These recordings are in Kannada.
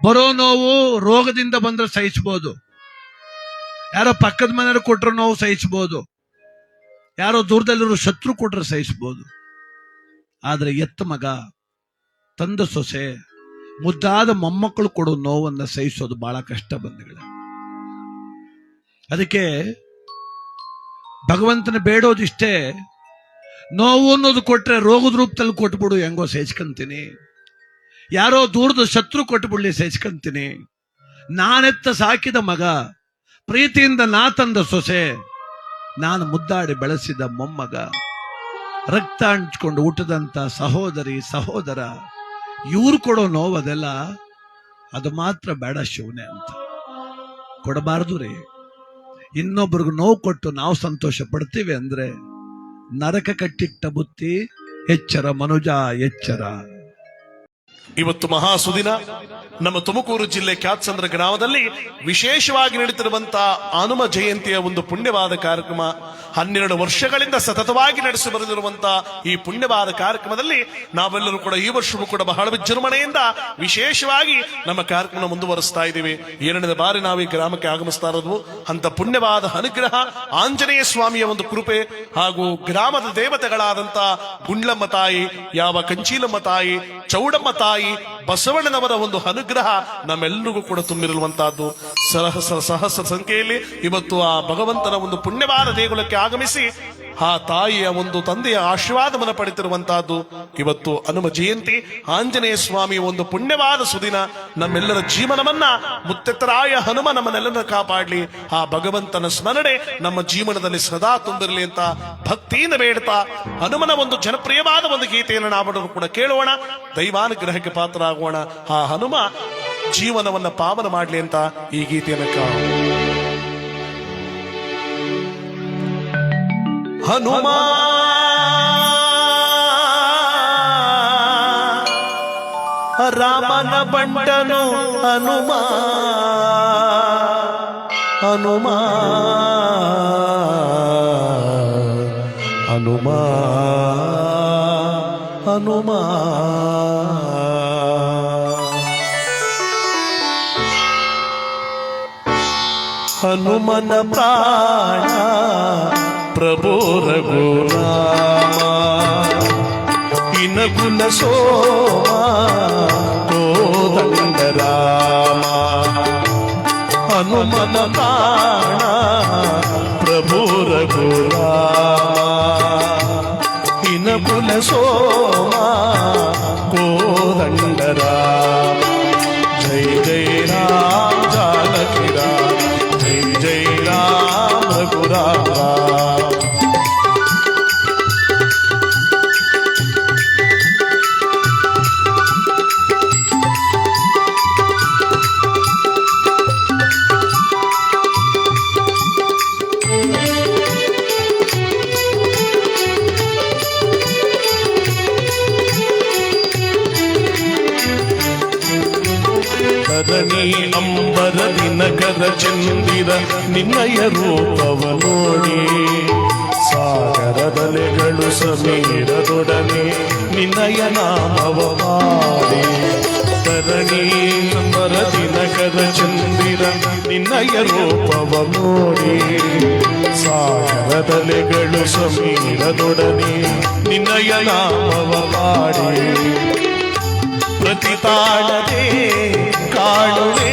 ಬರೋ ನೋವು ರೋಗದಿಂದ ಬಂದ್ರೆ ಸಹಿಸಬಹುದು, ಯಾರೋ ಪಕ್ಕದ ಮನೆಯವರು ಕೊಟ್ಟರು ನೋವು ಸಹಿಸಬಹುದು, ಯಾರೋ ದೂರದಲ್ಲಿರೋ ಶತ್ರು ಕೊಟ್ಟರೆ ಸಹಿಸಬಹುದು. ಆದ್ರೆ ಎತ್ತ ಮಗ, ತಂದ ಸೊಸೆ, ಮುದ್ದಾದ ಮೊಮ್ಮಕ್ಕಳು ಕೊಡೋ ನೋವನ್ನ ಸಹಿಸೋದು ಬಹಳ ಕಷ್ಟ ಬಂಧುಗಳೇ. ಅದಕ್ಕೆ ಭಗವಂತನ ಬೇಡೋದಿಷ್ಟೇ, ನೋವು ಅನ್ನೋದು ಕೊಟ್ರೆ ರೋಗದ ರೂಪದಲ್ಲಿ ಕೊಟ್ಬಿಡು, ಹೆಂಗೋ ಸಹಿಸ್ಕೊಂತೀನಿ. ಯಾರೋ ದೂರದ ಶತ್ರು ಕೊಟ್ಬಿಡ್ಲಿ ಸಹಿಸ್ಕೊಂತೀನಿ. ನಾನೆತ್ತ ಸಾಕಿದ ಮಗ, ಪ್ರೀತಿಯಿಂದ ನಾ ತಂದ ಸೊಸೆ, ನಾನು ಮುದ್ದಾಡಿ ಬೆಳೆಸಿದ ಮೊಮ್ಮಗ, ರಕ್ತ ಹಂಚ್ಕೊಂಡು ಹುಟ್ಟದಂತ ಸಹೋದರಿ ಸಹೋದರ, ಇವ್ರು ಕೊಡೋ ನೋವದೆಲ್ಲ ಅದು ಮಾತ್ರ ಬೇಡ ಶಿವನೇ ಅಂತ ಕೊಡಬಾರ್ದು ರೀ. ಇನ್ನೊಬ್ರಿಗೂ ನೋವು ಕೊಟ್ಟು ನಾವು ಸಂತೋಷ ಪಡ್ತೀವಿ ಅಂದ್ರೆ ನರಕ ಕಟ್ಟಿಟ್ಟ ಬುತ್ತಿ. ಎಚ್ಚರ ಮನುಜ ಎಚ್ಚರ. ಇವತ್ತು ಮಹಾಸುದಿನ ನಮ್ಮ ತುಮಕೂರು ಜಿಲ್ಲೆ ಕ್ಯಾತ್ಸಂದ್ರ ಗ್ರಾಮದಲ್ಲಿ ವಿಶೇಷವಾಗಿ ನಡೀತಿರುವಂತಹ ಹನುಮ ಜಯಂತಿಯ ಒಂದು ಪುಣ್ಯವಾದ ಕಾರ್ಯಕ್ರಮ 12 ವರ್ಷಗಳಿಂದ ಸತತವಾಗಿ ನಡೆಸಿ ಬರೆದಿರುವಂತಹ ಈ ಪುಣ್ಯವಾದ ಕಾರ್ಯಕ್ರಮದಲ್ಲಿ ನಾವೆಲ್ಲರೂ ಕೂಡ ಈ ವರ್ಷವೂ ಕೂಡ ಬಹಳ ವಿಜೃಂಭಣೆಯಿಂದ ವಿಶೇಷವಾಗಿ ನಮ್ಮ ಕಾರ್ಯಕ್ರಮ ಮುಂದುವರಿಸ್ತಾ ಇದ್ದೀವಿ. 2ನೇ ಬಾರಿ ನಾವು ಈ ಗ್ರಾಮಕ್ಕೆ ಆಗಮಿಸ್ತಾ ಇರೋದು ಅಂತ ಪುಣ್ಯವಾದ ಅನುಗ್ರಹ, ಆಂಜನೇಯ ಸ್ವಾಮಿಯ ಒಂದು ಕೃಪೆ ಹಾಗೂ ಗ್ರಾಮದ ದೇವತೆಗಳಾದಂತ ಗುಂಡ್ಲಮ್ಮ ತಾಯಿ, ಯಾವ ಕಂಚೀಲಮ್ಮ ತಾಯಿ, ಚೌಡಮ್ಮ ತಾಯಿ, ಬಸವಣ್ಣನವರ ಒಂದು ಅನುಗ್ರಹ ನಮ್ಮೆಲ್ಲರಿಗೂ ಕೂಡ ತುಂಬಿರುವಂತಹದ್ದು. ಸಹಸ್ರ ಸಂಖ್ಯೆಯಲ್ಲಿ ಇವತ್ತು ಆ ಭಗವಂತನ ಒಂದು ಪುಣ್ಯವಾದ ದೇಗುಲಕ್ಕೆ ಆಗಮಿಸಿ ಆ ತಾಯಿಯ ಒಂದು ತಂದೆಯ ಆಶೀರ್ವಾದವನ್ನು ಪಡೆದಿರುವಂತಹದ್ದು. ಇವತ್ತು ಹನುಮ ಜಯಂತಿ, ಆಂಜನೇಯ ಸ್ವಾಮಿಯ ಒಂದು ಪುಣ್ಯವಾದ ಸುದಿನ. ನಮ್ಮೆಲ್ಲರ ಜೀವನವನ್ನ ಮುತ್ತೆತ್ತರಾಯ ಹನುಮ ನಮ್ಮನ್ನೆಲ್ಲರನ್ನ ಕಾಪಾಡಲಿ. ಆ ಭಗವಂತನ ಸ್ಮರಣೆ ನಮ್ಮ ಜೀವನದಲ್ಲಿ ಸದಾ ತುಂಬಿರಲಿ ಅಂತ ಭಕ್ತಿಯಿಂದ ಬೇಡ್ತಾ ಹನುಮನ ಒಂದು ಜನಪ್ರಿಯವಾದ ಒಂದು ಗೀತೆಯನ್ನು ನಾವೆಲ್ಲರೂ ಕೂಡ ಕೇಳೋಣ, ದೈವಾನುಗ್ರಹಕ್ಕೆ ಪಾತ್ರರಾಗೋಣ. ಆ ಹನುಮ ಜೀವನವನ್ನ ಪಾವನ ಮಾಡಲಿ ಅಂತ ಈ ಗೀತೆಯನ್ನು ಹನುಮ ರಾಮನ ಬಂಟನು ಹನುಮ, ಹನುಮ ಹನುಮ ಹನುಮ ಹನುಮನ ಪ್ರಾಣ ಪ್ರಭು ರಘುರಾಮ, ಇನಗುಲ ಸೋಮ ಕೋದಂಡ ರಾಮ. ಹನುಮನ ಪ್ರಾಣ ಪ್ರಭು ರಘುರಾಮ, ಇನಗುಲ ಸೋಮ ಕೋದಂಡ ರಾಮ. ಜೈ ಜೈ ರಾಮ ಜಾನಕಿ ರಾಮ, ಜೈ ಜೈ ರಾಮ ರಘುರಾಮ. ಧರಣಿ ಅಂಬರದಿ ನಗರ ಚಂದಿರ ನಿನ್ನಯ ರೂಪವ ನೋಡಿ, ಸಾಗರದಲೆಗಳು ಸಮೀರದೊಡನೆ ನಿನ್ನಯ ನಾಮವ ಮಾಡಿ. ಧರಣಿ ಅಂಬರದಿ ನಗರ ಚಂದಿರ ನಿನ್ನಯ ರೂಪವ ನೋಡಿ, ಸಾಗರದಲೆಗಳು ಸಮೀರದೊಡನೆ ನಿನ್ನಯ ನಾಮವ ಮಾಡಿ. ಪ್ರತಿತಾಳದೆ ಕಾಣುವೆ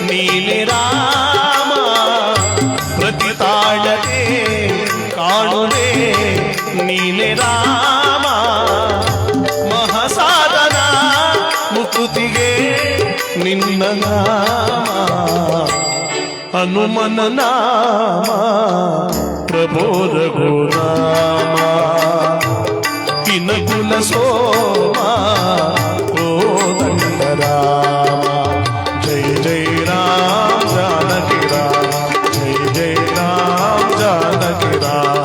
ನೀಲಿ ರಾಮ, ಪ್ರತಿತಾಳದೆ ಕಾಣುವೆ ನೀಲಿ ರಾಮ. ಮಹಾಸಾಧನ ಮುಕುತಿಗೆ ನಿನ್ನ ನಾಮ, ಹನುಮನ ನಾಮ ಪ್ರಭೋ ರಘುರಾಮ. ಇನಗುಲ ಸೋಮ ಕೋದಂಡ ರಾಮ. ಜೈ ಜೈ ರಾಮ ಜಾನಕಿ ರಾಮ, ಜೈ ಜೈ ರಾಮ ಜಾನಕಿ ರಾಮ.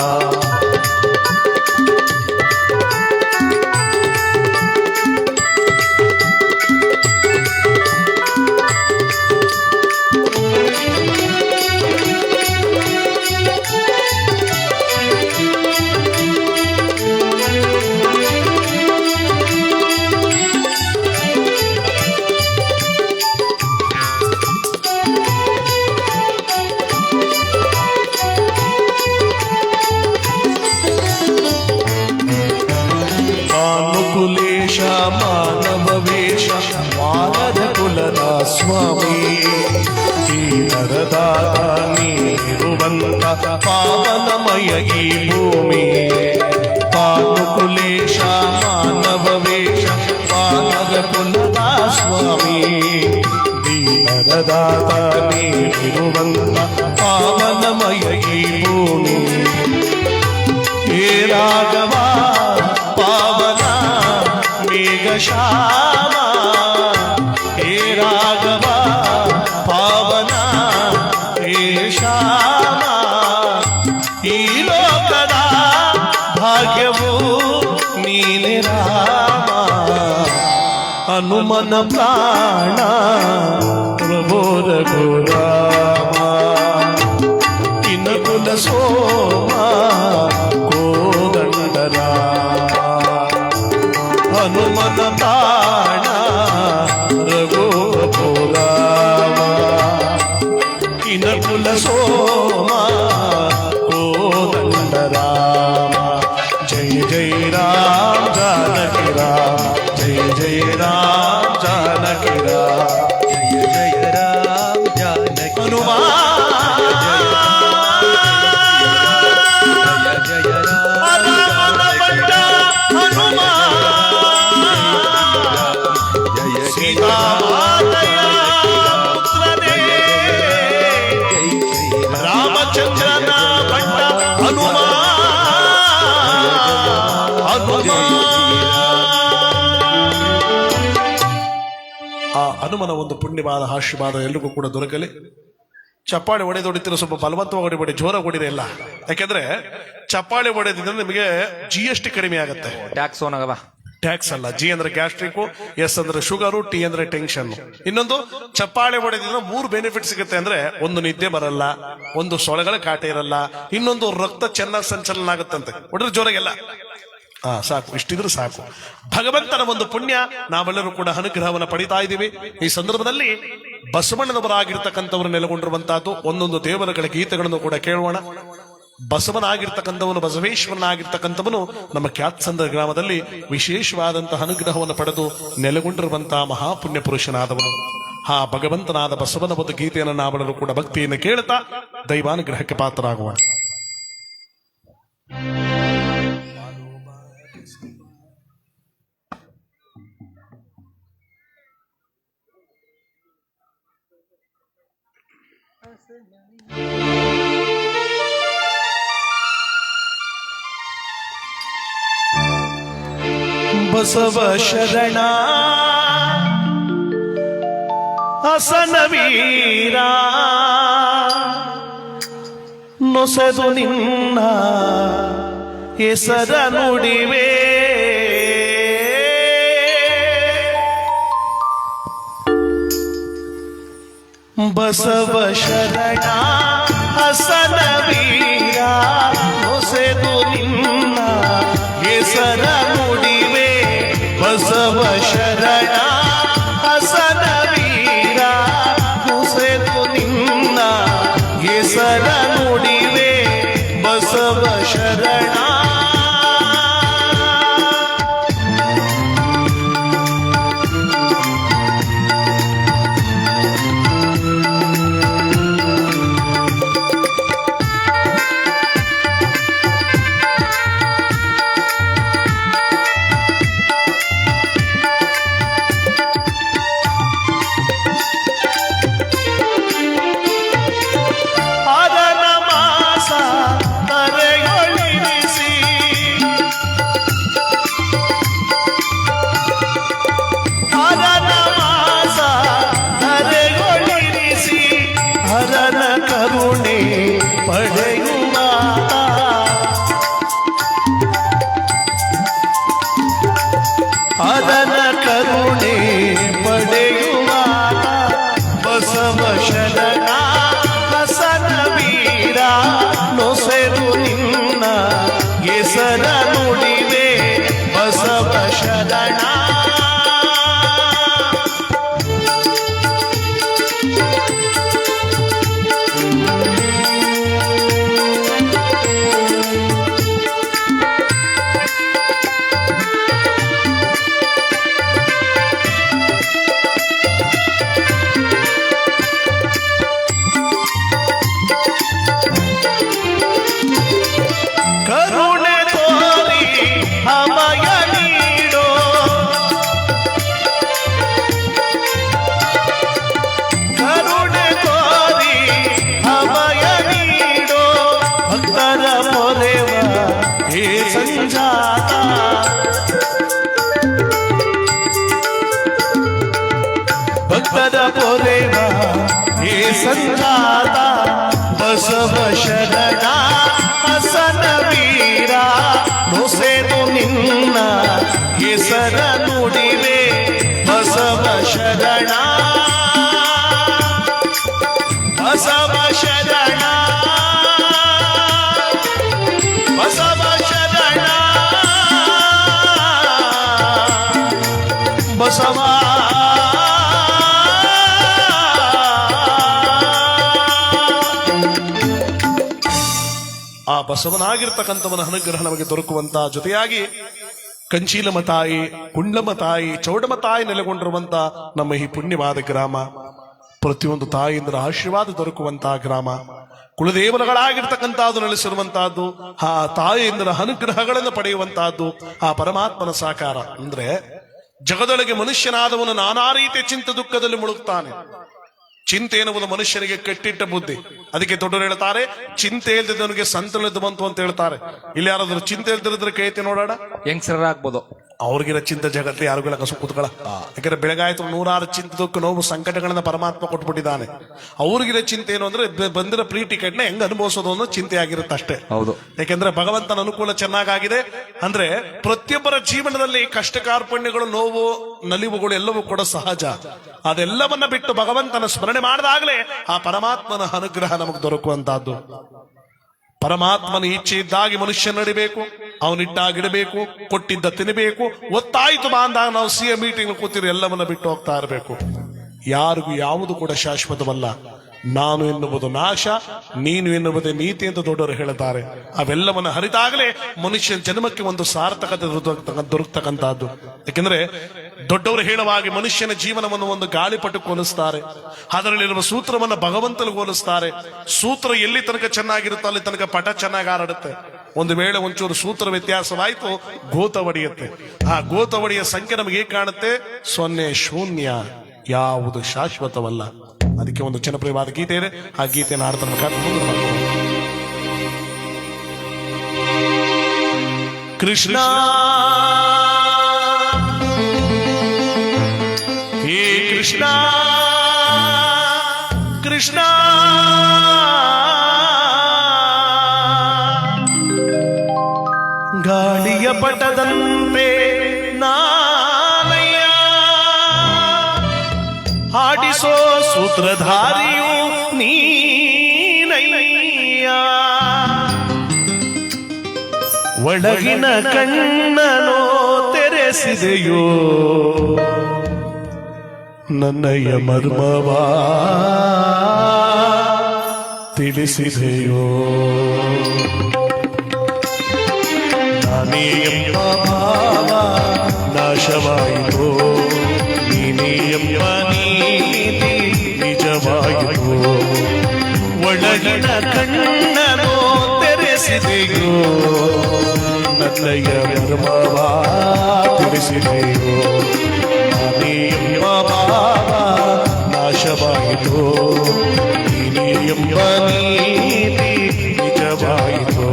ಬಾಲದ ಕುಲದ ಸ್ವಾಮಿ ಈ ನರದಾತ ನೀರುವಂತ ಪಾವನಮಯ ಈ ಭೂಮಿ ಪಾನುಕುಲೇಶ ಮಾನವ ವೇಷ ಬಾಲದ ಕುಲದ ಸ್ವಾಮಿ ದೀನರದಾತ ನೀರುವಂತ ಪಾವನಮಯ ಈ ಭೂಮಿ ಹೇ ರಾಘವ ಪಾವನ ಮೇಘಶ್ಯಾಮ ಹೇ ರಾಘವ ಪಾವನ ಹೇ ಶ್ಯಾಮ ಈ ಲೋಕದ ಭಾಗ್ಯವು ನೀನೆ ರಾಮ ಹನುಮನ ಪ್ರಾಣ ಪ್ರಭೋ ರಘುರಾಮ ಇನಕುಲ ಸೋಮ ಕೋದಂಡರಾಮ ಹನುಮನ ಪ್ರಾಣ ರಘುರಾಮ ಇನಕುಲ ಸೋಮ ಕೋದಂಡರಾಮ ಜಯ ಜಯ ರಾಮ ಜಾನಕಿ ರಾಮ ಜಯ ಜಯ ರಾಮ ಜಾನಕಿ ರಾಮ ಜಯ ಜಯ ರಾಮ ಜಾನಕಿ ಜಯ ಜಯ ರಾಮಚಂದ್ರನ ಬಂಟ ಹನುಮ ಆ ಹನುಮನ ಒಂದು ಪುಣ್ಯವಾದ ಆಶೀರ್ವಾದ ಎಲ್ರಿಗೂ ಕೂಡ ದೊರಕಲಿ. ಚಪ್ಪಾಳೆ ಹೊಡೆದೊಡಿತಿರೋ ಸ್ವಲ್ಪ ಬಲವಂತವಾಗಿ ಹೊಡಿಬೇಡಿ, ಜೋರಾಗಿ ಹೊಡಿರಿ ಎಲ್ಲ. ಯಾಕೆಂದ್ರೆ ಚಪ್ಪಾಳೆ ಹೊಡೆದಿದ್ರೆ ನಿಮಗೆ GST ಕಡಿಮೆ ಆಗುತ್ತೆ. ಟ್ಯಾಕ್ಸ್ ಓನಾಗವ ಟ್ಯಾಕ್ಸ್ ಅಲ್ಲ. G ಅಂದ್ರೆ ಗ್ಯಾಸ್ಟ್ರಿಕ್, S ಅಂದ್ರೆ ಶುಗರು, T ಅಂದ್ರೆ ಟೆನ್ಷನ್. ಇನ್ನೊಂದು ಚಪ್ಪಾಳೆ ಹೊಡೆದಿದ್ರೆ 3 ಬೆನಿಫಿಟ್ ಸಿಗುತ್ತೆ. ಅಂದ್ರೆ ಒಂದು ನಿದ್ದೆ ಬರಲ್ಲ, ಒಂದು ಸೊಳಗಳ ಕಾಟ ಇರಲ್ಲ, ಇನ್ನೊಂದು ರಕ್ತ ಚೆನ್ನಾಗಿ ಸಂಚಲನ ಆಗುತ್ತಂತೆ. ಹೊಡೆದ್ರೆ ಜೋರಾಗೆಲ್ಲ ಸಾಕು, ಇಷ್ಟಿದ್ರು ಸಾಕು. ಭಗವಂತನ ಒಂದು ಪುಣ್ಯ ನಾವೆಲ್ಲರೂ ಕೂಡ ಅನುಗ್ರಹವನ್ನು ಪಡಿತಾ ಇದ್ದೀವಿ. ಈ ಸಂದರ್ಭದಲ್ಲಿ ಬಸವಣ್ಣನವರಾಗಿರ್ತಕ್ಕಂಥವರು ನೆಲೆಗೊಂಡಿರುವಂತಹದ್ದು ಒಂದೊಂದು ದೇವರುಗಳ ಗೀತೆಗಳನ್ನು ಕೂಡ ಕೇಳೋಣ. ಬಸವನಾಗಿರ್ತಕ್ಕಂಥವನು, ಬಸವೇಶ್ವರನಾಗಿರ್ತಕ್ಕಂಥವನು ನಮ್ಮ ಕ್ಯಾತ್ಸಂದ್ರ ಗ್ರಾಮದಲ್ಲಿ ವಿಶೇಷವಾದಂತಹ ಅನುಗ್ರಹವನ್ನು ಪಡೆದು ನೆಲೆಗೊಂಡಿರುವಂತಹ ಮಹಾಪುಣ್ಯ ಪುರುಷನಾದವನು. ಆ ಭಗವಂತನಾದ ಬಸವನ ಒಂದು ಗೀತೆಯನ್ನು ನಾವೆಲ್ಲರೂ ಕೂಡ ಭಕ್ತಿಯನ್ನು ಕೇಳ್ತಾ ದೈವಾನುಗ್ರಹಕ್ಕೆ ಪಾತ್ರರಾಗುವ. ಬಸವ ಶರಣ ಹಸನವೀರ ನೊಸೆದು ನಿನ್ನ ಹೆಸರ ನುಡಿವೆ ಬಸವ ಶರಣ ಹಸನವೀರ ನೊಸೆದು ನಿನ್ನ ಹೆಸರ ನುಡಿವೆ ಬಸವ ಶರಣ ಹಸನವೀರ ನೊಸೆದು ನಿನ್ನ ಹೆಸರ ನುಡಿವೆ ಬಸವ ಶರಣ ಭಕ್ತರ ಪೊರೆವ ಹೇ ಸಂಜಾತ ಬಸವ ಶರಣ ಹಸನ ವೀರ ನೊಸೆದು ನಿನ್ನ ಹೆಸರ ನುಡಿವೆ ಬಸವ ಶರಣ ಬಸವ ಶರಣ ಬಸವ ಶರಣ ಬಸವ ಆ ಬಸವನಾಗಿರ್ತಕ್ಕಂಥವನ ಅನುಗ್ರಹ ನಮಗೆ ದೊರಕುವಂತ ಜೊತೆಯಾಗಿ ಕಂಚೀಲಮ್ಮ ತಾಯಿ ಕುಂಡ್ಲಮ್ಮ ತಾಯಿ ಚೌಡಮ್ಮ ತಾಯಿ ನೆಲೆಗೊಂಡಿರುವಂತ ನಮ್ಮ ಈ ಪುಣ್ಯವಾದ ಗ್ರಾಮ ಪ್ರತಿಯೊಂದು ತಾಯಿಯಿಂದ ಆಶೀರ್ವಾದ ದೊರಕುವಂತಹ ಗ್ರಾಮ ಕುಲದೇವರುಗಳಾಗಿರ್ತಕ್ಕಂಥದ್ದು ನೆಲೆಸಿರುವಂತಹದ್ದು ಆ ತಾಯಿಯಿಂದ ಅನುಗ್ರಹಗಳನ್ನು ಪಡೆಯುವಂತಹದ್ದು ಆ ಪರಮಾತ್ಮನ ಸಾಕಾರ ಅಂದ್ರೆ ಜಗದೊಳಗೆ ಮನುಷ್ಯನಾದವನು ನಾನಾ ರೀತಿಯ ಚಿಂತೆ ದುಃಖದಲ್ಲಿ ಮುಳುಗ್ತಾನೆ. ಚಿಂತೆ ಎನ್ನುವುದು ಮನುಷ್ಯನಿಗೆ ಕಟ್ಟಿಟ್ಟ ಬುದ್ಧಿ. ಅದಕ್ಕೆ ದೊಡ್ಡವರು ಹೇಳ್ತಾರೆ ಚಿಂತೆ ಇಲ್ದಿದ್ದವನಿಗೆ ಸಂತನದ್ದು ಬಂತು ಅಂತ ಹೇಳ್ತಾರೆ. ಇಲ್ಲಿ ಯಾರಾದ್ರೂ ಚಿಂತೆ ಇಲ್ದಿರಿದ್ರೆ ಕೈತೆ ನೋಡೋಣ, ಹೆಂಗಸರಾಗ್ಬೋದು. ಅವ್ರಿಗಿರೋ ಚಿಂತೆ ಜಗತ್ತಲ್ಲಿ ಯಾರಿಗೆಲ್ಲ ಕಸು ಕೂತ್ಗಳ. ಯಾಕಂದ್ರೆ ಬೆಳಗಾಯ್ತು ನೂರಾರು ಚಿಂತೆ ದುಃಖ ನೋವು ಸಂಕಟಗಳನ್ನ ಪರಮಾತ್ಮ ಕೊಟ್ಬಿಟ್ಟಿದ್ದಾನೆ. ಅವ್ರಿಗಿರೋ ಚಿಂತೆ ಏನು ಅಂದ್ರೆ ಬಂದಿರೋ ಫ್ರೀ ಟಿಕೆಟ್ ನ ಹೆಂಗ್ ಅನುಭವಿಸೋದು ಅನ್ನೋ ಚಿಂತೆ ಆಗಿರುತ್ತೆ ಅಷ್ಟೇ. ಹೌದು. ಯಾಕೆಂದ್ರೆ ಭಗವಂತನ ಅನುಕೂಲ ಚೆನ್ನಾಗಿದೆ. ಅಂದ್ರೆ ಪ್ರತಿಯೊಬ್ಬರ ಜೀವನದಲ್ಲಿ ಕಷ್ಟ ಕಾರ್ಪಣ್ಯಗಳು ನೋವು ನಲಿವುಗಳು ಎಲ್ಲವೂ ಕೂಡ ಸಹಜ. ಅದೆಲ್ಲವನ್ನ ಬಿಟ್ಟು ಭಗವಂತನ ಸ್ಮರಣೆ ಮಾಡಿದಾಗಲೇ ಆ ಪರಮಾತ್ಮನ ಅನುಗ್ರಹ ನಮಗೆ ದೊರಕುವಂತಹದ್ದು. ಪರಮಾತ್ಮನ ಇಚ್ಛೆ ಇದ್ದಾಗಿ ಮನುಷ್ಯ ನಡಿಬೇಕು, ಅವನಿಟ್ಟಾಗಿಡಬೇಕು, ಕೊಟ್ಟಿದ್ದ ತಿನ್ನಬೇಕು. ಒತ್ತಾಯಿತು ಬಾ ಅಂದಾಗ ನಾವು ಸಿಎಂ ಮೀಟಿಂಗ್ ಕೂತಿರೋ ಎಲ್ಲವನ್ನ ಬಿಟ್ಟು ಹೋಗ್ತಾ ಇರಬೇಕು. ಯಾರಿಗೂ ಯಾವುದು ಕೂಡ ಶಾಶ್ವತವಲ್ಲ. ನಾನು ಎನ್ನುವುದು ನಾಶ, ನೀನು ಎನ್ನುವುದೇ ನೀತಿ ಅಂತ ದೊಡ್ಡವರು ಹೇಳುತ್ತಾರೆ. ಅವೆಲ್ಲವನ್ನ ಹರಿತಾಗಲೇ ಮನುಷ್ಯನ ಜನ್ಮಕ್ಕೆ ಒಂದು ಸಾರ್ಥಕತೆ ದೊರಕತಕ್ಕಂತಹದ್ದು. ಯಾಕೆಂದ್ರೆ ದೊಡ್ಡವರು ಹೇಳುವಾಗಿ ಮನುಷ್ಯನ ಜೀವನವನ್ನು ಒಂದು ಗಾಳಿಪಟಕ್ಕೆ ಹೋಲಿಸ್ತಾರೆ. ಅದರಲ್ಲಿರುವ ಸೂತ್ರವನ್ನ ಭಗವಂತನಿಗೆ ಹೋಲಿಸ್ತಾರೆ. ಸೂತ್ರ ಎಲ್ಲಿ ತನಕ ಚೆನ್ನಾಗಿರುತ್ತೋ ಅಲ್ಲಿ ತನಕ ಪಟ ಚೆನ್ನಾಗಿ ಹಾರಾಡುತ್ತೆ. ಒಂದು ವೇಳೆ ಒಂಚೂರು ಸೂತ್ರ ವ್ಯತ್ಯಾಸವಾಯಿತು ಗೋತ ಒಡೆಯುತ್ತೆ. ಆ ಗೋತ ಒಡೆಯ ಸಂಖ್ಯೆ ನಮಗೆ ಹೇಗೆ ಕಾಣುತ್ತೆ? 0 ಶೂನ್ಯ. ಯಾವುದು ಶಾಶ್ವತವಲ್ಲ. ಅದಕ್ಕೆ ಒಂದು ಜನಪ್ರಿಯವಾದ ಗೀತೆ ಇದೆ. ಆ ಗೀತೆಯನ್ನು ಹಾಡ್ತಾ ಕೃಷ್ಣ ಹೇ ಕೃಷ್ಣ ಕೃಷ್ಣ ಗಾಳಿಯ ಪಟದಂತೆ ನಾನಯ್ಯ ಆಡಿಸೋ ಸೂತ್ರಧಾರಿಯು ನೀನಯ್ಯ ಒಳಗಿನ ಕಣ್ಣನೋ ತೆರೆಸಿದೆಯೋ ನನ್ನಯ್ಯ ಮರ್ಮವಾ ತಿಳಿಸಿದೆಯೋ ನಾನೇ ಎಂಬ ಭಾವ ನಾಶವಾಯಿತೋ ನೀನೇ ಎಂಬ ನೀತಿ ನಿಜವಾಯಿತೋ ಒಳಗಿನ ಕಣ್ಣನೋ ತೆರೆಸಿದೆಯೋ ನನ್ನಯ್ಯ ಮರ್ಮವಾ ತಿಳಿಸಿದೆಯೋ ನಾನೇ ಎಂಬ ಭಾವ ನಾಶವಾಯಿತೋ ನೀನೇ ಎಂಬ ನೀತಿ ನಿಜವಾಯಿತೋ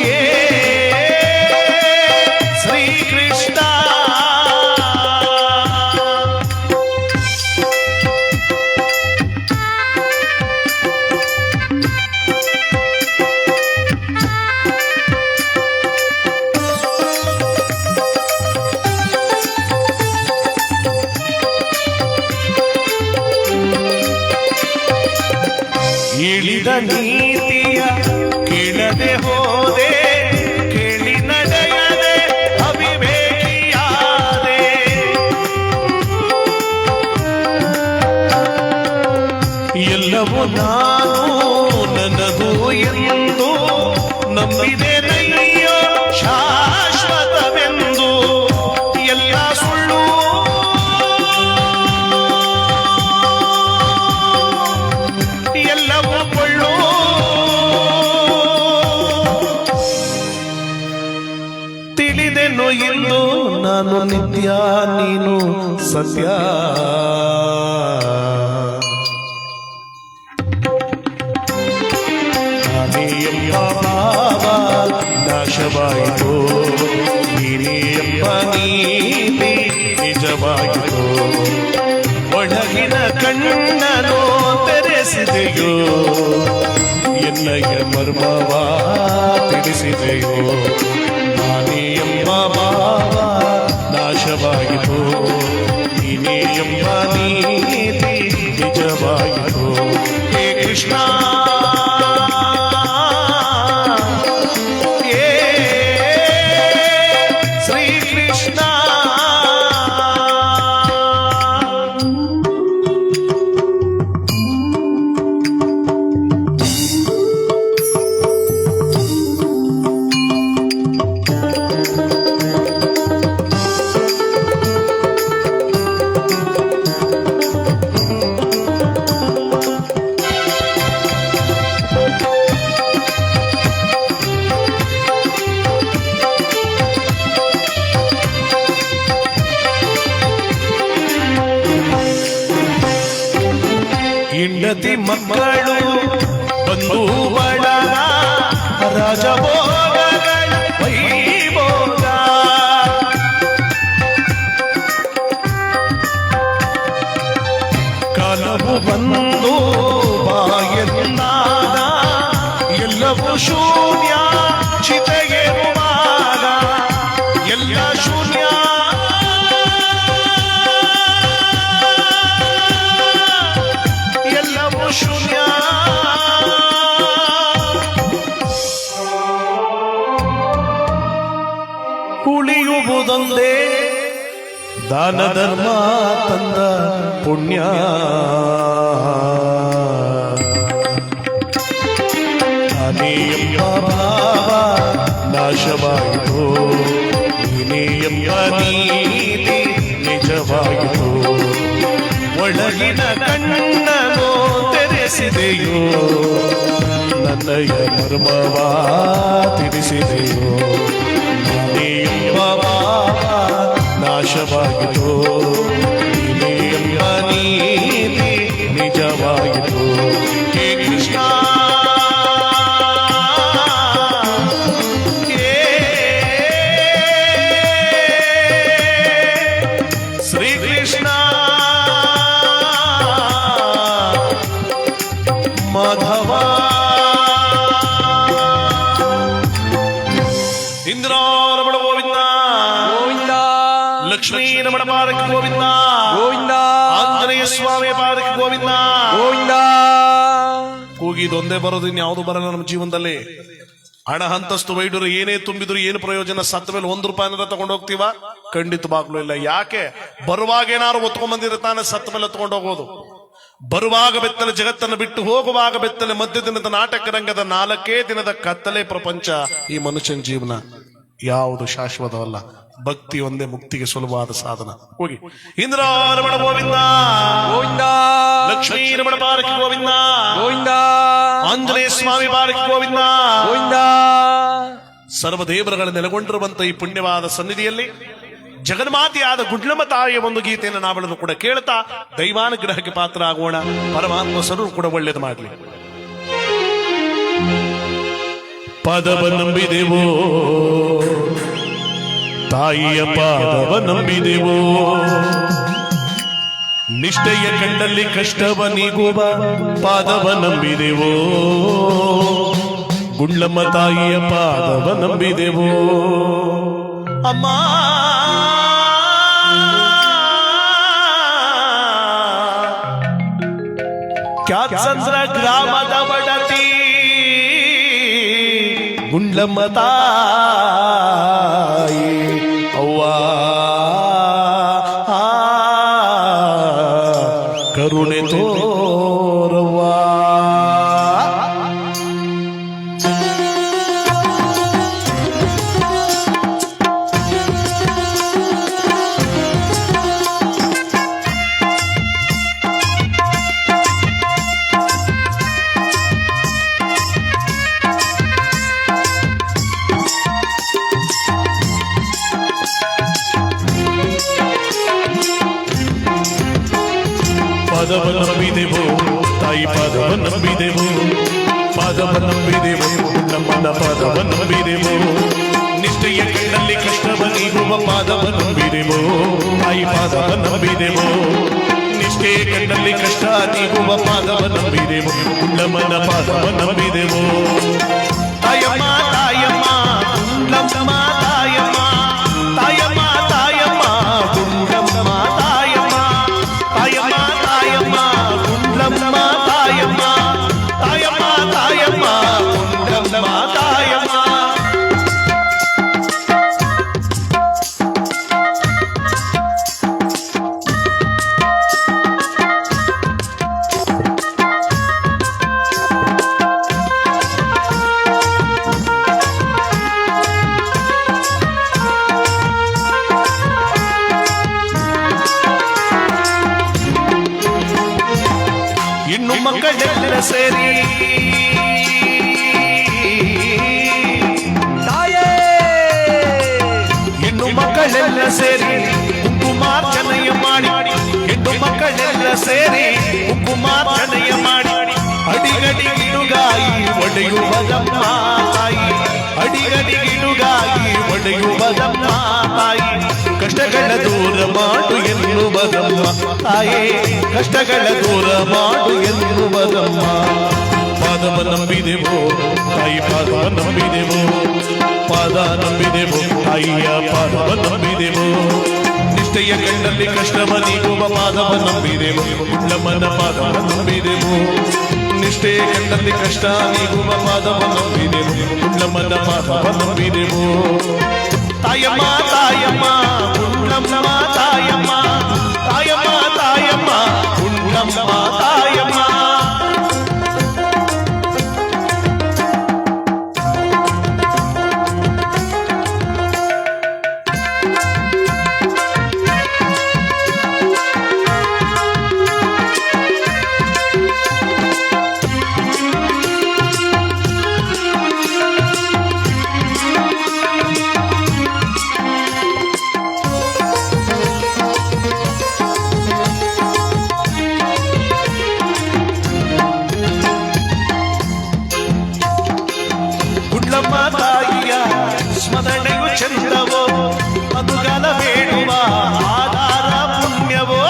ಹೇ ಕೃಷ್ಣ ಇಳಿದ ನೀತಿಯ ಕೇಳದೆ ಹೋದೆ ಕೇಳಿ ನಡೆಯದೆ ಅವಿವೇಕಿಯಾದೆ ಎಲ್ಲವೂ ನಾನು ನನ್ನದು ಎಂದು ನಂಬಿದೆ ನಯ್ಯೋ ಶಾಶ್ವತವೆಂದು ಎಲ್ಲ ಸುಳ್ಳು ಎಲ್ಲವೂ ಕೊಳ್ಳು ತಿಳಿದೆನು ಎಂದು ನಾನು ನಿತ್ಯ ನೀನು ಸತ್ಯ ನಾನೇ ಎಂಬ ಭಾವ ನಾಶವಾಯಿತು ನೀನೇ ಎಂಬ ಎಂಬ ನೀತಿ ನಿಜವಾಯಿತು. ಒಳಗಿನ ಕಣ್ಣನೋ ತೆರೆಸಿದೆಯೋ, ಎನ್ನಯ ಮರ್ಮವ ತಿಳಿಸಿದೆಯೋ. ನಾನೇ ಎಂಬ ಭಾವ ನಾಶವಾಯಿತು, ನೀನೇ ಎಂಬ ನೀತಿ ನಿಜವಾಯಿತು. ಹೇ ಕೃಷ್ಣ, ಹೇ ಶ್ರೀ ಕೃಷ್ಣ. ಹೆಂಡತಿ ಮಕ್ಕಳು ಬಂಧು ಬಳಗ ರಾಜಭೋಗಗಳ ವೈಭೋಗ. ಕಾಲವು ಬಂದು ಬಾಯನ್ನಾಗ ಎಲ್ಲವೂ ಶೂನ್ಯ ಚಿತೆಗೆರುವಾಗ. ಎಲ್ಲ ಶೂನ್ಯ ಶೂನ್ಯ. ಉಳಿಯುವುದೊಂದೇ ದಾನ ಧರ್ಮ ತಂದ ಪುಣ್ಯ. ನಾನೇ ಎಂಬ ಭಾವ ನಾಶವಾಯಿತು, ನೀನೇ ಎಂಬ ನೀತಿ ನಿಜವಾಯಿತು. ಒಳಗಿನ ಕಣ್ಣನೋ ತೆರೆಸಿದೆಯೋ, ನನ್ನಯ ಮರ್ಮವ ತಿಳಿಸಿದೆಯೋ. ನೀನೇ ಎಂಬ ಭಾವ ನಾಶವಾಯಿತು, ನೀನೇ ಎಂಬ ನೀತಿ ನಿಜವಾಯಿತು. ಹೇ ಕೃಷ್ಣ, ಹೇ ಶ್ರೀ ಕೃಷ್ಣ. ಮಾಧವ ಇಂದ್ರರಮಣ ಗೋವಿಂದ ಗೋವಿಂದ, ಲಕ್ಷ್ಮೀ ರಮಣ ಪಾರಕ ಗೋವಿಂದ ಗೋವಿಂದ, ಆಂಜನೇಯ ಸ್ವಾಮಿ ಪಾರಕ ಗೋವಿಂದ ಗೋವಿಂದ. ಕೂಗಿದೊಂದೇ ಬರೋದು, ಇನ್ಯಾವುದು ಬರಲ್ಲ ನಮ್ಮ ಜೀವನದಲ್ಲಿ. ಹಣ ಅಂತಸ್ತು ವೈಡೂರು ಏನೇ ತುಂಬಿದ್ರು ಏನು ಪ್ರಯೋಜನ? ಸತ್ತ ಮೇಲೆ ₹1 ತಗೊಂಡು ಹೋಗ್ತೀವ? ಖಂಡಿತವಾಗ್ಲೂ ಇಲ್ಲ. ಯಾಕೆ? ಬರುವಾಗ ಏನಾದ್ರು ಒತ್ಕೊಂಡ್ ಬಂದಿರ್ತಾನೆ, ಸತ್ತ ಮೇಲೆ ತಗೊಂಡು ಹೋಗೋದು. ಬರುವಾಗ ಬೆತ್ತಲೆ ಜಗತ್ತನ್ನು ಬಿಟ್ಟು ಹೋಗುವಾಗ ಬೆತ್ತಲೆ ಮಧ್ಯ ದಿನದ ನಾಟಕ ರಂಗದ 4 ದಿನದ ಕತ್ತಲೆ ಪ್ರಪಂಚ. ಈ ಮನುಷ್ಯನ ಜೀವನ ಯಾವುದು ಶಾಶ್ವತವಲ್ಲ. ಭಕ್ತಿ ಒಂದೇ ಮುಕ್ತಿಗೆ ಸುಲಭವಾದ ಸಾಧನ. ಹೋಗಿ ಇಂದ್ರ ರಮಣ ಗೋವಿಂದ ಗೋವಿಂದ, ಲಕ್ಷ್ಮೀ ರಮಣ ಪಾರಕ ಗೋವಿಂದ ಗೋವಿಂದ, ಆಂಜನೇಯ ಸ್ವಾಮಿ ಪಾರಕ ಗೋವಿಂದ ಗೋವಿಂದ. ಸರ್ವದೇವರುಗಳ ನೆಲೆಗೊಂಡಿರುವಂತಹ ಈ ಪುಣ್ಯವಾದ ಸನ್ನಿಧಿಯಲ್ಲಿ ಜಗನ್ಮಾತೆಯಾದ ಗುಡ್ಲಮ್ಮ ತಾಯಿಯ ಒಂದು ಗೀತೆಯನ್ನು ನಾವೆಲ್ಲರೂ ಕೂಡ ಕೇಳ್ತಾ ದೈವಾನುಗ್ರಹಕ್ಕೆ ಪಾತ್ರ ಆಗೋಣ. ಪರಮಾತ್ಮ ಸ್ವರೂಪ ಕೂಡ ಒಳ್ಳೇದು ಮಾಡಲಿ. ಪದವ ನಂಬಿದೆವೋ, ತಾಯಿಯ ಪಾದವ ನಂಬಿದೆವೋ, ನಿಷ್ಠೆಯ ಕಂಡಲ್ಲಿ ಕಷ್ಟವ ನೀಗುವ ಪಾದವ ನಂಬಿದೆವೋ, ಗುಂಡ್ಲಮ್ಮ ತಾಯಿಯ ಪಾದವ ನಂಬಿದೆವೋ. ಅಮ್ಮ ಕ್ಯಾತ್ಸಂದ್ರ ಗ್ರಾಮದ ಬಡತಿ ಗುಂಡ್ಲಮ್ಮ ತಾಯಿ ಅವ್ವ ಕರುಣೆ ತೋರವ್ವ. ಪಾದವ ನಂಬಿದೆವು ತಾಯಿ ಪಾದವ ನಂಬಿದೆವು, ಪಾದವ ನಂಬಿದೆವು ನಮ್ಮನ್ನ ಪಾದವ ನಂಬಿದೆವು, ನಿಷ್ಠೆಯ ಕಣ್ಣಲ್ಲಿ ಕಷ್ಟವ ನೀಗುವ ಪಾದವ ನಂಬಿದೆವೋ ತಾಯಿ ಪಾದವ ನಂಬಿದೆವೋ ನಿಷ್ಠೆಯ ಕಣ್ಣಲ್ಲಿ ಕಷ್ಟ ನೀಗುವ ಪಾದವ ನಂಬಿದೆವೋ ಕುಂಡಮ್ಮನ ಪಾದವ ನಂಬಿದೆವೋ ತಾಯಮ್ಮ ತಾಯಮ್ಮ ಕುಂಡಮ್ಮ ತಾಯಮ್ಮ ತಾಯಮ್ಮ ತಾಯಮ್ಮ ಕುಂಡಮ್ಮ ತಾಯಮ್ಮ ತಾಯಮ್ಮ ತಾಯಮ್ಮ ಕುಂಡಮ್ಮ ತಾಯಮ್ಮ ತಾಯಮ್ಮ ತಾಯಮ್ಮ ಕುಂಡಮ್ಮ ತಾಯಮ್ಮ. ಇನ್ನು ಮಕ್ಕಳೆಲ್ಲ ಸೇರಿ ತಾಯೇ ಹೆಣ್ಣು ಮಕ್ಕಳೆಲ್ಲ ಸೇರಿ ಕುಂಕುಮಾರ್ಚನೆಯ ಮಾಡಿ ಹೆಣ್ಣು ಮಕ್ಕಳೆಲ್ಲ ಸೇರಿ ಕುಂಕುಮಾರ್ಚನೆಯ ಮಾಡಿ ಅಡಿಗಡಿಗಿಡುಗಾಗಿ ಒಡೆಯುವುದಮ್ಮ ತಾಯಿ ಅಡಿಗಡಿಗಿಡುಗಾಗಿ ಒಡೆಯುವುದಮ್ಮ ತಾಯಿ ಕಷ್ಟಗಳ ದೂರ ಮಾಡು ಎನ್ನುವುದಮ್ಮ ತಾಯೇ ಕಷ್ಟಗಳ ದೂರ ಮಾಡು ಎನ್ನುವುದಮ್ಮ ಪಾದವ ನಂಬಿದೆವೋ ತಾಯಿ ಪಾದವ ನಂಬಿದೆವೋ ಪಾದ ನಂಬಿದೆವೋ ತಾಯಿಯ ಪಾದವ ನಂಬಿದೆವೋ ನಿಷ್ಠೆಯ ಕಣ್ಣಲ್ಲಿ ಕಷ್ಟವ ನೀಗುವ ಪಾದವ ನಂಬಿದೆವೋ ಕುಂಡಮ್ಮನ ಪಾದವ ನಂಬಿದೆವೋ ನಿಷ್ಠೆಯ ಕಣ್ಣಲ್ಲಿ ಕಷ್ಟ ನೀಗುವ ಪಾದವ ನಂಬಿದೆವೋ ಕುಂಡಮ್ಮನ ಪಾದವ ನಂಬಿದೆವೋ ತಾಯಮ್ಮ ತಾಯಮ್ಮ ಕುಂಡಮ್ಮ ತಾಯಮ್ಮ ತಾಯಮ್ಮ ತಾಯಮ್ಮ ಕುಂಡಮ್ಮ ತಾಯಮ್ಮ. ಕುಂಡಮ್ಮ ತಾಯಿಯ ಸ್ಮರಣೆಯು ಚಂದವೋ ಮಧುಗಾಲ ಬೇಡುವ ಆಧಾರ ಪುಣ್ಯವೋ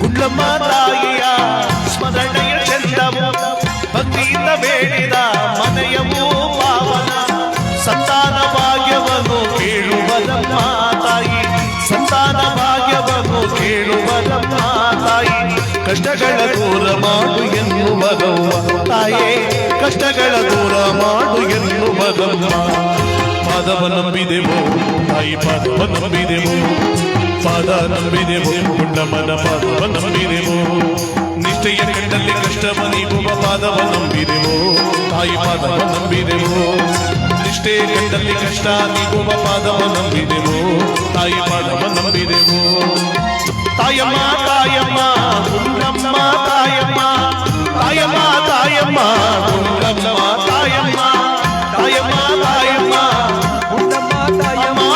ಕುಂಡಮ್ಮ ತಾಯಿಯ ಸ್ಮರಣೆಯ ಚಂದವೋ ಭಕ್ತಿಯಿಂದ ಬೇಡಿದ ಮನೆಯವೂ ಪಾವನ ಸಂತಾನ ಭಾಗ್ಯವನ್ನು ಕೇಳುವುದಮ್ಮ ತಾಯಿ ಸಂತಾನ ಭಾಗ್ಯವನ್ನು ಕೇಳುವುದಮ್ಮ ತಾಯಿ ಕಷ್ಟಗಳ ದೂರ ಮಾಡು ಎನ್ನುವುದಮ್ಮ ತಾಯೇ ಕಷ್ಟಗಳ ದೂರ ಮಾಡು ಎನ್ನುವುದಮ್ಮ ಪಾದವ ನಂಬಿದೆವೋ ತಾಯಿ ಪಾದವ ನಂಬಿದೆವೋ ಪಾದ ನಂಬಿದೆವೋ ಕುಂಡಮ್ಮನ ಪಾದವ ನಂಬಿದೆವೋ ನಿಷ್ಠೆಯ ಕಣ್ಣಲ್ಲಿ ಕಷ್ಟವ ನೀಗುವ ಪಾದವ ನಂಬಿದೆವೋ ತಾಯಿ ಪಾದವ ನಂಬಿದೆವೋ ನಿಷ್ಠೆಯ ಕಣ್ಣಲ್ಲಿ ಕಷ್ಟ ನೀಗುವ ಪಾದವ ನಂಬಿದೆವೋ ತಾಯಿ ಪಾದವ ನಂಬಿದೆವೋ ತಾಯಮ್ಮ ತಾಯಮ್ಮ ಕುಂಡಮ್ಮ ತಾಯಮ್ಮ ತಾಯಮ್ಮ ತಾಯಮ್ಮ ಕುಂಡಮ್ಮ ತಾಯಮ್ಮ ತಾಯಮ್ಮ ತಾಯಮ್ಮ ಕುಂಡಮ್ಮ ತಾಯಮ್ಮ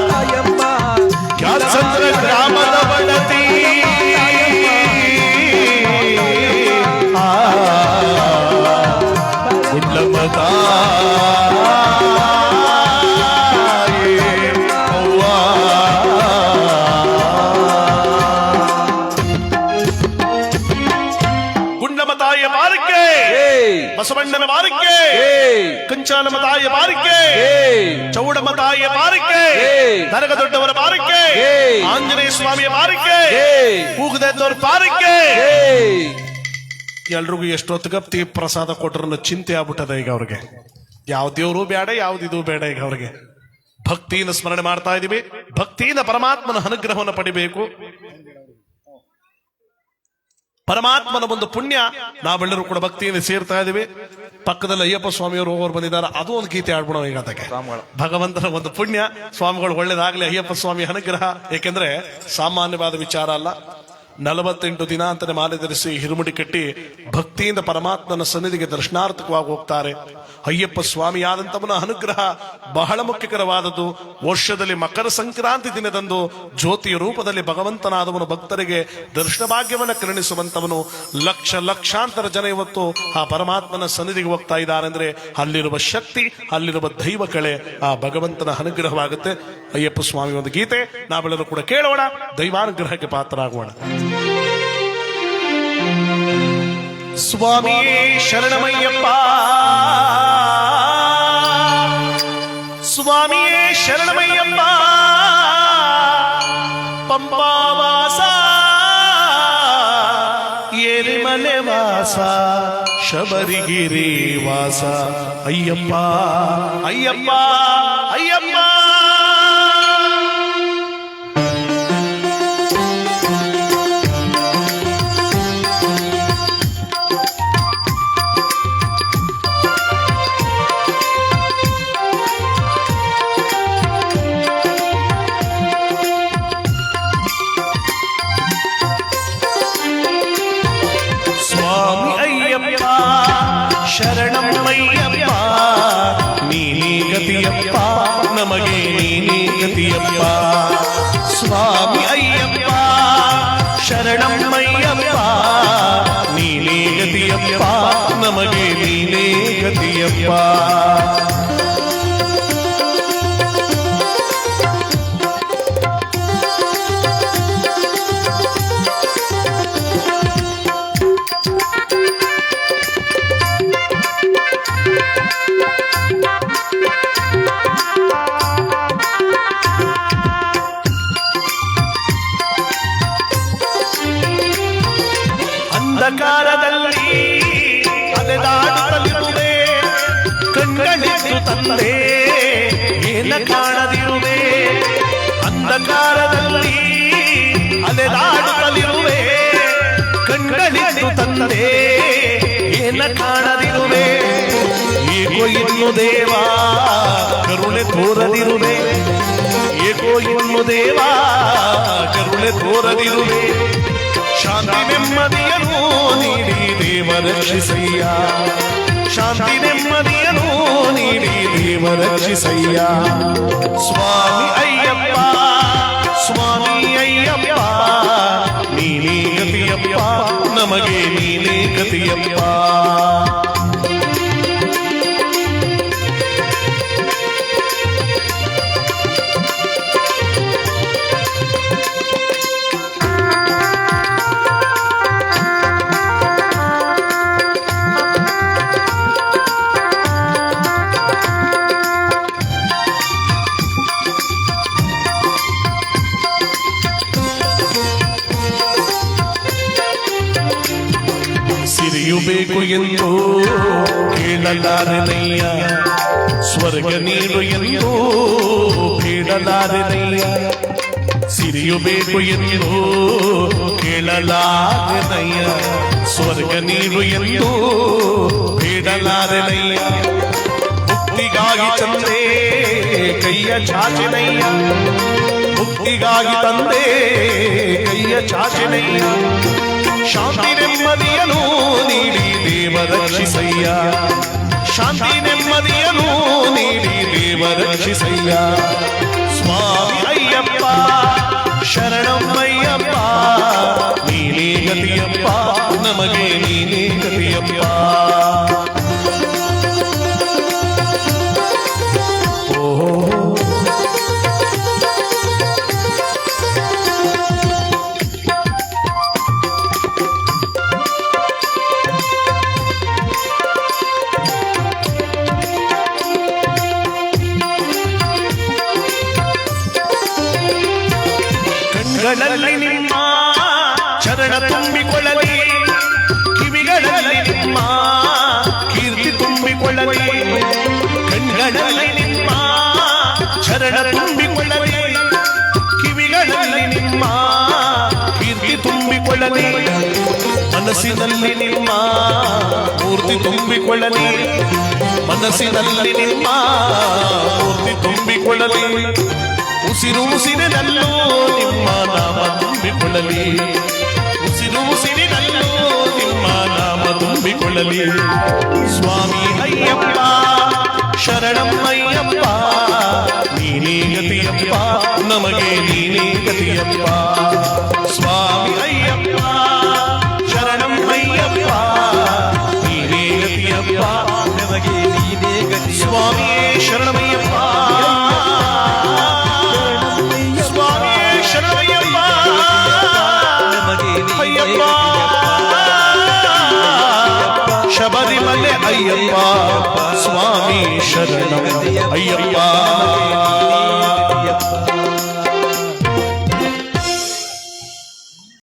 ತಾಯಮ್ಮ ಕ್ಯಾತ್ಸಂದ್ರ ಗ್ರಾಮದ ಬಡತಿ ಕುಂಡಮ್ಮ ಗುಂಡಮ್ಮ ತಾಯಿಯ ಬಾರಿಕೆ ಬಸವಣ್ಣನ ಬಾರಿಕೆ ಕಂಚಾನಮ್ಮ ತಾಯಿಯ ಬಾರಿಕೆ ಚೌಡಮ್ಮ ತಾಯಿಯ ಬಾರಿಕೆ ನರಗ ದೊಡ್ಡವರ ಬಾರಿಕೆ ಆಂಜನೇಯ ಸ್ವಾಮಿಯ ಬಾರಿಕೆ ಕೂಗದೆದ್ದವರ ಬಾರಿಕೆ. ಎಲ್ರಿಗೂ ಎಷ್ಟೊತ್ತಿಗಪ್ತಿ ಪ್ರಸಾದ ಕೊಟ್ಟರನ್ನು ಚಿಂತೆ ಆಗ್ಬಿಟ್ಟದ ಈಗ ಅವ್ರಿಗೆ. ಯಾವ ದೇವರು ಬೇಡ ಯಾವ್ದಿದು ಬೇಡ ಈಗ ಅವ್ರಿಗೆ. ಭಕ್ತಿಯಿಂದ ಸ್ಮರಣೆ ಮಾಡ್ತಾ ಇದೀವಿ. ಭಕ್ತಿಯಿಂದ ಪರಮಾತ್ಮನ ಅನುಗ್ರಹವನ್ನು ಪಡಿಬೇಕು. ಪರಮಾತ್ಮನ ಒಂದು ಪುಣ್ಯ ನಾವೆಲ್ಲರೂ ಕೂಡ ಭಕ್ತಿಯಿಂದ ಸೇರ್ತಾ ಇದೀವಿ. ಪಕ್ಕದಲ್ಲಿ ಅಯ್ಯಪ್ಪ ಸ್ವಾಮಿಯವರು ಹೋಗೋರು ಬಂದಿದ್ದಾರೆ. ಅದು ಒಂದು ಗೀತೆ ಆಡ್ಬಿಡೋ ಈಗ ಅದಕ್ಕೆ. ಭಗವಂತನ ಒಂದು ಪುಣ್ಯ, ಸ್ವಾಮಿಗಳು ಒಳ್ಳೇದಾಗ್ಲಿ, ಅಯ್ಯಪ್ಪ ಸ್ವಾಮಿ ಅನುಗ್ರಹ. ಏಕೆಂದ್ರೆ ಸಾಮಾನ್ಯವಾದ ವಿಚಾರ ಅಲ್ಲ. 48 ದಿನ ಅಂತಾನೆ ಮಾಲೆ ಧರಿಸಿ ಹಿರುಮುಡಿ ಕಟ್ಟಿ ಭಕ್ತಿಯಿಂದ ಪರಮಾತ್ಮನ ಸನ್ನಿಧಿಗೆ ದರ್ಶನಾರ್ಥಕವಾಗಿ ಹೋಗ್ತಾರೆ. ಅಯ್ಯಪ್ಪ ಸ್ವಾಮಿಯಾದಂತವನ ಅನುಗ್ರಹ ಬಹಳ ಮುಖ್ಯಕರವಾದದ್ದು. ವರ್ಷದಲ್ಲಿ ಮಕರ ಸಂಕ್ರಾಂತಿ ದಿನದಂದು ಜ್ಯೋತಿಯ ರೂಪದಲ್ಲಿ ಭಗವಂತನಾದವನು ಭಕ್ತರಿಗೆ ದರ್ಶನ ಭಾಗ್ಯವನ್ನು ಕರುಣಿಸುವಂತವನು. ಲಕ್ಷಾಂತರ ಜನ ಇವತ್ತು ಆ ಪರಮಾತ್ಮನ ಸನ್ನಿಧಿಗೆ ಹೋಗ್ತಾ ಇದ್ದಾರೆ ಅಂದ್ರೆ ಅಲ್ಲಿರುವ ಶಕ್ತಿ, ಅಲ್ಲಿರುವ ದೈವ ಕಳೆ ಆ ಭಗವಂತನ ಅನುಗ್ರಹವಾಗುತ್ತೆ. ಅಯ್ಯಪ್ಪ ಸ್ವಾಮಿ ಒಂದು ಗೀತೆ ನಾವೆಲ್ಲರೂ ಕೂಡ ಕೇಳೋಣ, ದೈವಾನುಗ್ರಹಕ್ಕೆ ಪಾತ್ರರಾಗೋಣ. ಸ್ವಾಮಿಯೇ ಶರಣಮಯ್ಯಪ್ಪ, ಸ್ವಾಮಿಯೇ ಶರಣಮಯ್ಯಪ್ಪ, ಪಂಪಾವಾಸ ಎರಿಮಲೆ ವಾಸ ಶಬರಿಗಿರಿ ವಾಸ ಅಯ್ಯಪ್ಪ ಅಯ್ಯಪ್ಪ ಅಯ್ಯಪ್ಪ. ಶರಣಮಯ್ಯಪ್ಪ ನೀನೇ ಗತಿಯಪ್ಪ, ನಮಗೆ ನೀನೇ ಗತಿಯಪ್ಪ. ಸ್ವಾಮಿ ಅಯ್ಯಪ್ಪ ಶರಣಮಯ್ಯಪ್ಪ ನೀನೇ ಗತಿಯಪ್ಪ, ನಮಗೆ ನೀನೇ ಗತಿಯಪ್ಪ. ಅಂಧಕಾರದಲ್ಲಿ ಅಲೆದಾಡುತ್ತಲಿರುವೆ, ಕಣ್ಗಳಿದ್ದು ತಂದೆ ಏನ ಕಾಣದಿರುವೆ. ಅಂಧಕಾರದಲ್ಲಿ ಅಲೆದಾಡುತ್ತಲಿರುವೆ, ಕಣ್ಗಳಿದ್ದು ತಂದೆ ಏನ ಕಾಣದಿರುವೆ. ಏಕೋ ಇನ್ನು ದೇವಾ ಕರುಣೆ ತೋರದಿರುವೆ, ಏಕೋ ಇನ್ನು ದೇವಾ ಕರುಣೆ ತೋರದಿರುವೆ. ಶಾಂತಿ ನೆಮ್ಮದಿಯನು ನೀಡಿ ದೇವ ರಕ್ಷಿಸಯ್ಯ, ಶಾಂತಿ ನೆಮ್ಮದಿಯನು ನೀಡಿ ದೇವ ರಕ್ಷಿಸಯ್ಯ. ಸ್ವಾಮಿ ಅಯ್ಯಪ್ಪ ಸ್ವಾಮಿ ಅಯ್ಯಪ್ಪ ನೀನೇ ಗತಿಯಪ್ಪ, ನಮಗೆ ನೀನೇ ಗತಿಯಪ್ಪ. ಸಿರಿಯು ಬೇಕು ಎಂದು ಕೇಳಲಾರೆನಯ್ಯ, ಸ್ವರ್ಗ ನೀಡು ಎಂದು ಕೇಳಲಾರೆನಯ್ಯ. ಸಿರಿಯು ಬೇಕು ಎಂದು ಕೇಳಲಾರೆನಯ್ಯ, ಸ್ವರ್ಗ ನೀಡು ಎಂದು ಬೇಡಲಾರೆನಯ್ಯ. ಮುಕ್ತಿಗಾಗಿ ತಂದೆ ಕೈಯ ಚಾಚನಯ್ಯ, ಮುಕ್ತಿಗಾಗಿ ತಂದೆ ಕೈಯ ಚಾಚನಯ್ಯ. ಶಾಂತಿ ನೆಮ್ಮದಿಯನು ನೀಡಿ ದೇವ ರಕ್ಷಿಸಯ್ಯ, ಶಾಂತಿ ನೆಮ್ಮದಿಯನು ನೀಡಿ ದೇವ ರಕ್ಷಿಸಯ್ಯ. ಸ್ವಾಮಿ ಅಯ್ಯಪ್ಪ ಶರಣಮಯ್ಯಪ್ಪ ನೀನೇ ಗತಿಯಪ್ಪ, ನಮಗೆ ನೀನೇ ಗತಿಯಪ್ಪ. ಕಣ್ಗಳಲ್ಲಿ ನಿಮ್ಮ ಚರಣ ತುಂಬಿಕೊಳ್ಳಲಿ, ಕಿವಿಗಳಲ್ಲಿ ನಿಮ್ಮ ಕೀರ್ತಿ ತುಂಬಿಕೊಳ್ಳಲಿ. ಕಣ್ಗಳಲ್ಲಿ ನಿಮ್ಮ ಚರಣ ತುಂಬಿಕೊಳ್ಳಲಿ, ಕಿವಿಗಳಲ್ಲಿ ನಿಮ್ಮ ಕೀರ್ತಿ ತುಂಬಿಕೊಳ್ಳಲಿ. ಮನಸ್ಸಿನಲ್ಲಿ ನಿಮ್ಮ ಮೂರ್ತಿ ತುಂಬಿಕೊಳ್ಳಲಿ, ಮನಸ್ಸಿನಲ್ಲಿ ನಿಮ್ಮ ಮೂರ್ತಿ ತುಂಬಿಕೊಳ್ಳಲಿ. ಉಸಿರು ಉಸಿರಿನಲ್ಲೂ ನಿಮ್ಮ ನಾಮ ತುಂಬಿಕೊಳ್ಳಲಿ, ಉಸಿರು ಉಸಿರಿನಲ್ಲೂ ನಿಮ್ಮ ನಾಮ ತುಂಬಿಕೊಳ್ಳಲಿ ಸ್ವಾಮಿ ಅಯ್ಯಪ್ಪ ಶರಣಂ ಅಯ್ಯಪ್ಪ ನೀನೇ ಗತಿಯಪ್ಪ ನಮಗೆ ನೀನೇ ಗತಿಯಪ್ಪ ಸ್ವಾಮಿ ಅಯ್ಯಪ್ಪ ಶರಣಂ ಅಯ್ಯಪ್ಪ ನೀನೇ ಗತಿಯಪ್ಪ ನಮಗೆ ನೀನೇ ಗತಿಯಪ್ಪ ಸ್ವಾಮಿಯೇ ಶರಣಮಯ್ಯಪ್ಪ ಸ್ವಾಮಿಯೇ ಶರಣಮಯ್ಯಪ್ಪ ನಮಗೆ ನೀನೇ ಅಯ್ಯಪ್ಪ ಶಬರಿಮಲೆ ಅಯ್ಯಪ್ಪ ಸ್ವಾಮಿ ಶರಣಂ ಅಯ್ಯಪ್ಪ